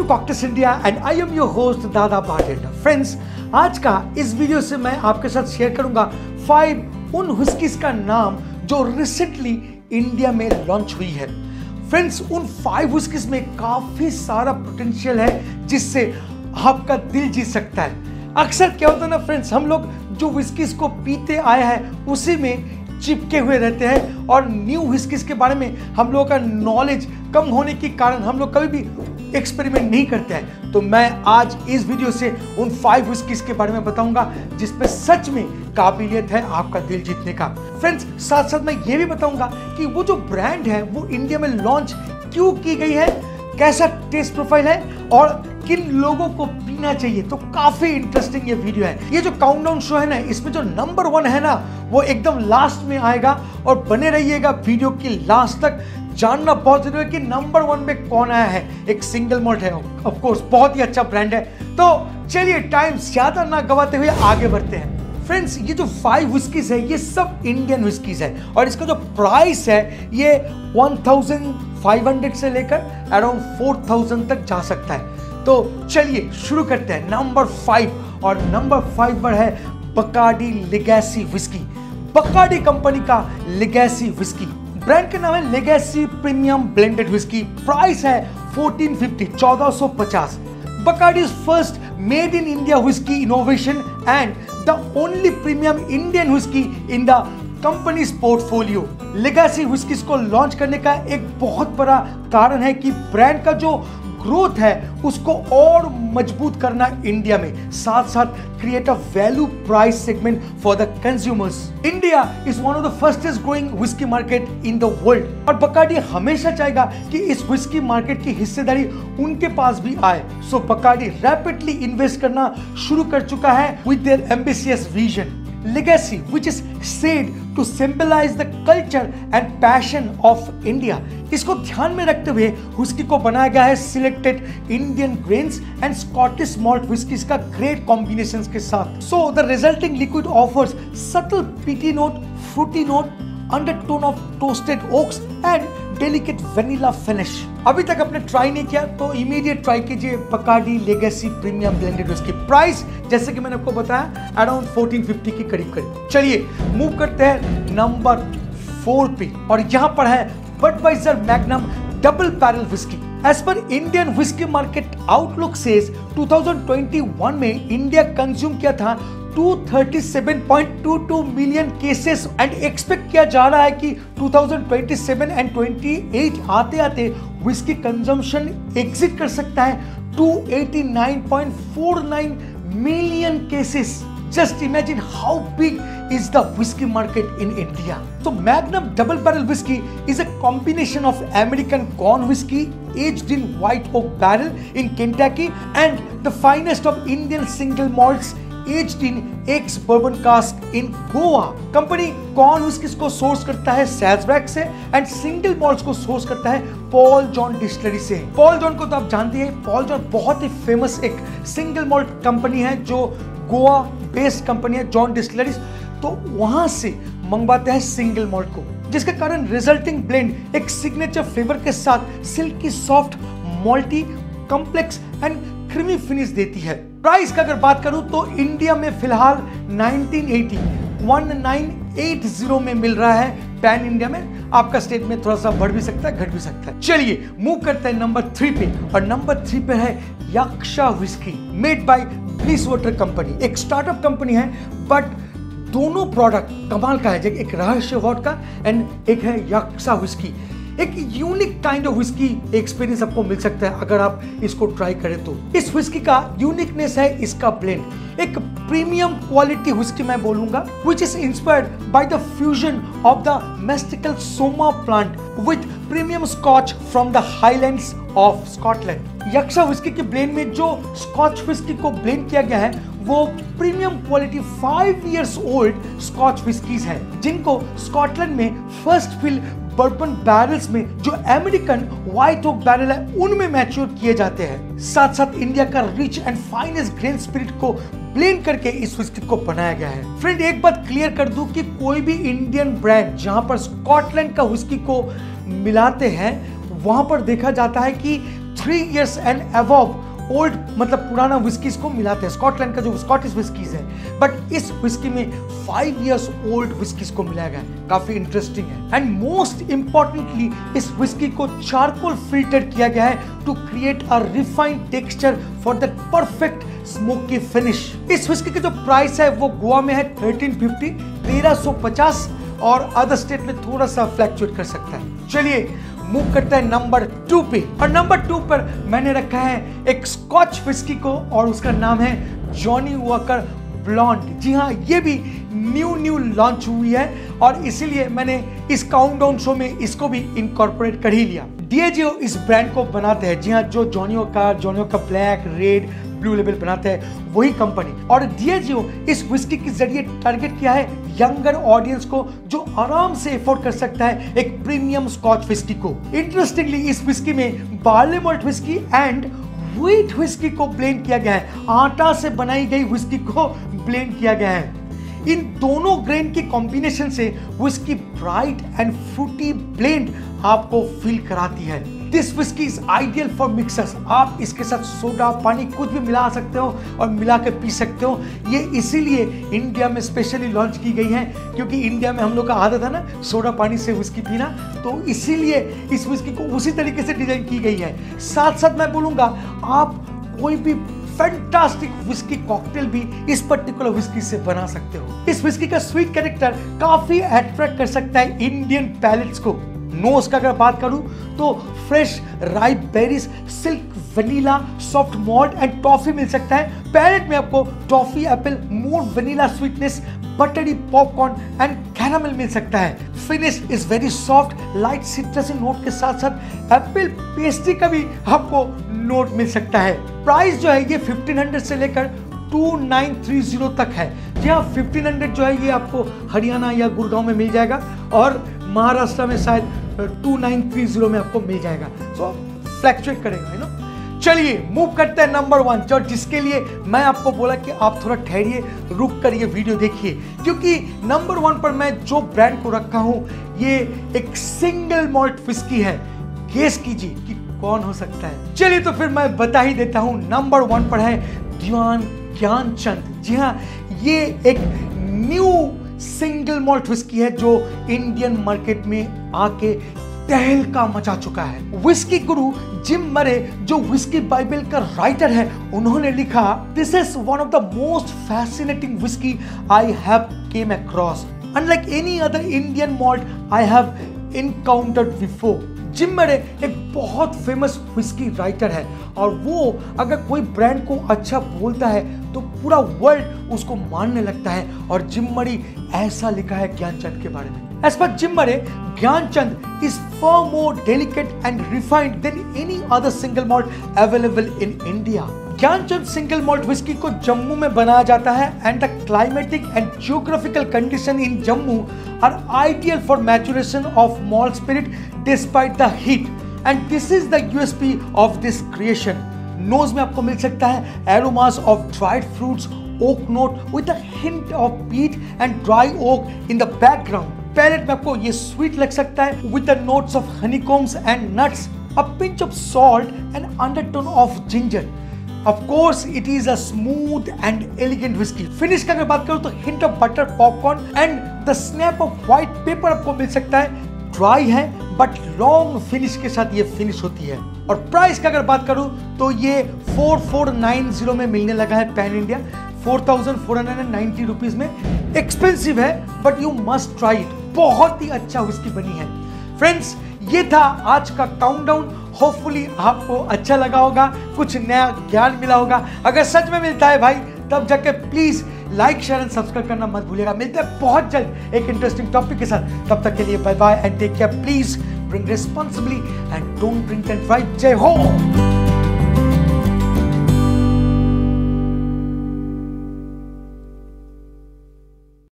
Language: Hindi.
Cocktails India and I am your host Dada bartender. Friends, आज का इस वीडियो से मैं आपके साथ शेयर करूंगा 5 उन व्हिस्कीज का नाम जो रिसेंटली इंडिया में लॉन्च हुई है। फ्रेंड्स, उन 5 व्हिस्कीज में काफी सारा पोटेंशियल है जिससे आपका दिल जीत सकता है। अक्सर क्या होता है ना फ्रेंड्स, हम लोग जो व्हिस्कीज को पीते आए हैं उसी में चिपके हुए रहते हैं और न्यू व्हिस्कीज के बारे में हम लोगों का नॉलेज कम होने के कारण हम लोग कभी भी एक्सपेरिमेंट नहीं करते हैं। तो मैं आज इस वीडियो से उन 5 व्हिस्कीज के बारे में बताऊंगा जिसमें सच में काबिलियत है आपका दिल जीतने का। फ्रेंड्स, साथ साथ मैं ये भी बताऊंगा कि वो जो ब्रांड है वो इंडिया में लॉन्च क्यों की गई है, कैसा टेस्ट प्रोफाइल है और किन लोगों को पीना चाहिए। तो काफी इंटरेस्टिंग ये वीडियो है। ये जो काउंटडाउन शो है ना, इसमें जो नंबर 1 है ना वो एकदम लास्ट में आएगा और बने रहिएगा वीडियो की लास्ट तक। जानना बहुत जरूरी है कि नंबर 1 में कौन आया है। एक सिंगल मॉल्ट है, ऑफ कोर्स बहुत ही अच्छा ब्रांड है। तो चलिए टाइम ज्यादा ना गवाते हुए आगे बढ़ते हैं। फ्रेंड्स, ये जो 5 व्हिस्कीज है ये सब इंडियन व्हिस्कीज है और इसका जो प्राइस है ये 1500 से लेकर अराउंड 4000 तक जा सकता है। तो चलिए शुरू करते हैं। नंबर 5 और नंबर 5 पर है Bacardi legacy whisky. Bacardi company का लेगेसी व्हिस्की, ब्रांड का नाम है legacy premium blended whisky. Price है 1450। Bacardi is first made in India whiskey innovation and the only premium Indian whiskey in the companies portfolio. Legacy whiskies को लॉन्च करने का एक बहुत बड़ा कारण है कि ब्रांड का जो ग्रोथ है उसको और मजबूत करना इंडिया में, साथ साथ create a value price segment for the consumers. India is one of the fastest growing whisky market in the world और बकार्डी हमेशा चाहेगा कि इस व्हिस्की मार्केट की हिस्सेदारी उनके पास भी आए। सो बकार्डी रैपिडली इन्वेस्ट करना शुरू कर चुका है with their ambitious vision. Legacy, which is said to symbolize the culture and passion of India. इसको ध्यान में रखते हुए व्हिस्की को बनाया गया है selected Indian grains and Scottish malt whiskies का ग्रेट कॉम्बिनेशंस के साथ। So the resulting liquid offers subtle peaty note, fruity note, undertone of toasted oaks and delicate vanilla finish. अभी तक आपने ट्राई नहीं किया तो इमीडिएट ट्राई कीजिए Bacardi legacy premium blended whisky. Price जैसे कि मैंने आपको बताया अराउंड 1450 के करीब करीब। चलिए मूव करते हैं नंबर 4 पे और यहाँ पर है Budweiser magnum double barrel whisky. As per Indian whiskey market outlook says 2021 में इंडिया कंज्यूम किया था 237.22 मिलियन केसेस एंड एक्सपेक्ट किया जा रहा है कि 2027 एंड 28 आते आते व्हिस्की कंजम्पशन एग्जिट कर सकता है 289.49 million cases. Just imagine how big is the whiskey market in India. So Magnum Double Barrel Whiskey is a combination of American corn whiskey aged in white oak barrel in Kentucky and the finest of Indian single malts aged in ex bourbon cask in Goa. Company corn whiskies को सोर्स करता है सैजबैक से एंड सिंगल मॉल्ट्स को सोर्स करता है पॉल जॉन डिस्टिलरी से। पॉल जॉन को तो आप जानते हैं, पॉल जॉन बहुत ही फेमस एक सिंगल मॉल्ट कंपनी है जो गोवा बेस्ड कंपनी है जॉन डिस्टिलरीज। तो वहां से मंगवाते हैं सिंगल मॉल्ट को, जिसके कारण रिजल्टिंग ब्लेंड एक सिग्नेचर फ्लेवर के साथ silky soft malty complex and creamy finish देती है। प्राइस का अगर बात करूं तो इंडिया में फिलहाल 1980 में मिल रहा है। पैन इंडिया में आपका स्टेट में थोड़ा सा बढ़ भी सकता है, घट भी सकता है। चलिए मूव करते हैं नंबर 3 पे और नंबर 3 पे है Yaksha whisky made by Bliss Water company. एक स्टार्टअप कंपनी है बट दोनों प्रोडक्ट कमाल का है। एक रहस्य वोडका एंड एक है यक्षा व्हिस्की। एक unique kind of whisky experience आपको मिल सकता है अगर आप इसको ट्राई करें तो। इस व्हिस्की का यूनिकनेस है इसका ब्लेंड। एक प्रीमियम क्वालिटी व्हिस्की मैं बोलूंगा which is inspired by the fusion of the mystical Soma plant with premium scotch from the highlands of Scotland। यक्षा whisky के ब्लेंड में जो स्कॉच व्हिस्की को ब्लेंड किया गया है वो premium quality 5 years old scotch whiskies है जिनको स्कॉटलैंड में फर्स्ट फिल बर्बन बैरल्स में जो अमेरिकन व्हाइट ओक बैरल है उनमें मैच्योर किए जाते हैं। साथ साथ इंडिया का rich and finest grain spirit को ब्लेंड करके इस व्हिस्की को बनाया गया है। फ्रेंड, एक बात क्लियर कर दूं कि कोई भी इंडियन ब्रांड जहां पर स्कॉटलैंड का व्हिस्की को मिलाते हैं वहां पर देखा जाता है कि 3 years एंड अबव ओल्ड मतलब पुराना विस्कीज को मिलाते हैं। स्कॉटलैंड का जो स्कॉटिश विस्कीज है, बट इस विस्की में 5 years ओल्ड विस्कीज को मिलाया गया है। काफी इंटरेस्टिंग है। एंड मोस्ट इंपॉर्टेंटली इस विस्की को चारकोल फिल्टर किया गया है to create a refined texture for the perfect smoky finish. इस विस्की की जो प्राइस है वो गोवा में है 1350 1350 और अदर स्टेट में थोड़ा सा फ्लैक्चुएट कर सकता है। चलिए मूव करते हैं नंबर 2 पे, और नंबर 2 पर मैंने रखा है एक स्कॉच विस्की को और उसका नाम है जॉनी वॉकर ब्लॉन्ड। जी हाँ, ये भी न्यू लॉन्च हुई है और इसीलिए मैंने इस काउंटडाउन शो में इसको भी इनकॉर्पोरेट कर ही लिया। डिएजियो इस ब्रांड को बनाते हैं। जी हाँ, जो Johnny walker black, red, blue label बनाते हैं वही कंपनी, और डिएजियो इस विस्की के जरिए टारगेट किया है यंगर ऑडियंस को जो आराम से अफोर्ड कर सकता है एक प्रीमियम स्कॉच विस्की को। इंटरेस्टिंगली इस विस्की में barley malt whisky and wheat whisky को ब्लेंड किया गया है। आटा से बनाई गई विस्की को ब्लेंड किया गया है। इन दोनों ग्रेन के कॉम्बिनेशन से whisky bright and fruity blend आपको फील कराती है। This whisky is ideal for mixers. आप इसके साथ सोडा, पानी कुछ भी मिला सकते हो और मिला के पी सकते हो। ये इसीलिए इंडिया में स्पेशली लॉन्च की गई है क्योंकि इंडिया में हम लोग का आदत है ना सोडा पानी से विस्की पीना, तो इसीलिए इस विस्की को उसी तरीके से डिजाइन की गई है। साथ साथ मैं बोलूंगा आप कोई भी फैंटास्टिक विस्की कॉकटेल भी इस पर्टिकुलर विस्की से बना सकते हो। इस विस्की का स्वीट कैरेक्टर काफी अट्रैक्ट कर सकता है इंडियन पैलेट्स को। नोज का अगर बात करूं तो fresh ripe berries, silk vanilla, soft malt and toffee मिल सकता है। पैलेट में आपको toffee, apple, more vanilla sweetness, buttery popcorn and caramel मिल सकता है। Finish is very soft, light citrusy note के साथ साथ एप्पल पेस्ट्री का भी आपको नोट मिल सकता है। प्राइस जो है ये 1500 से लेकर 2930 तक है। जी हाँ, 1500 जो है ये आपको हरियाणा या गुड़गांव में मिल जाएगा और महाराष्ट्र में शायद 2930 में आपको मिल जाएगा। सो फ्लैक्चुएट करेगा, यू नो। चलिए मूव करते हैं नंबर 1, जो जिसके लिए मैं आपको बोला कि आप थोड़ा ठहरिए, रुक कर ये वीडियो देखिए, क्योंकि नंबर 1 पर मैं जो ब्रांड को रखा हूं ये एक सिंगल मॉल्ट विस्की है। गेस कीजिए कि कौन हो सकता है। चलिए तो फिर मैं बता ही देता हूं। नंबर 1 पर है ध्यानचंद। जी हाँ, ये एक न्यू सिंगल मॉल्ट विस्की है जो इंडियन मार्केट में आके तहलका मचा चुका है। विस्की गुरु जिम मरे जो विस्की बाइबल का राइटर है, उन्होंने लिखा, this is one of the most fascinating whisky I have came across, unlike any other Indian malt I have encountered before. Gym मरे एक बहुत फेमस विस्की राइटर है और वो अगर कोई ब्रांड को अच्छा बोलता है तो पूरा वर्ल्ड उसको मानने लगता है, और जिम मरे ऐसा लिखा है ज्ञानचंद के बारे में। As per Jim Murray, Gyanchand is far more delicate and refined than any other single malt available in India. Gyanchand single malt whisky को जम्मू में बनाया जाता है and the climatic and geographical condition in Jammu are ideal for maturation of malt spirit despite the heat, and this is the USP of this creation. Nose में आपको मिल सकता है aromas of dried fruits, oak note with a hint of peat and dry oak in the background. Palate में आपको ये स्वीट लग सकता है with the notes of honeycombs and nuts, a pinch of salt and undertone of ginger. Of course, it is a smooth and elegant whiskey. Finish का अगर बात करूं तो hint of butter, popcorn and the snap of white pepper आपको मिल सकता है। ड्राई है बट लॉन्ग फिनिश के साथ ये फिनिश होती है। और प्राइस का अगर बात करूं तो ये 4490 में मिलने लगा है पैन इंडिया, 4490 रुपीज में। एक्सपेंसिव है but you must try it. बहुत ही अच्छा विस्की बनी है। फ्रेंड्स, ये था आज का काउंटडाउन। होपफुली आपको अच्छा लगा होगा, कुछ नया ज्ञान मिला होगा। अगर सच में मिलता है भाई तब जाके please like, share and subscribe करना मत भूलिएगा। मिलते हैं बहुत जल्द एक इंटरेस्टिंग टॉपिक के साथ। तब तक के लिए bye bye and take care. Please drink responsibly and don't drink and drive. जय हो।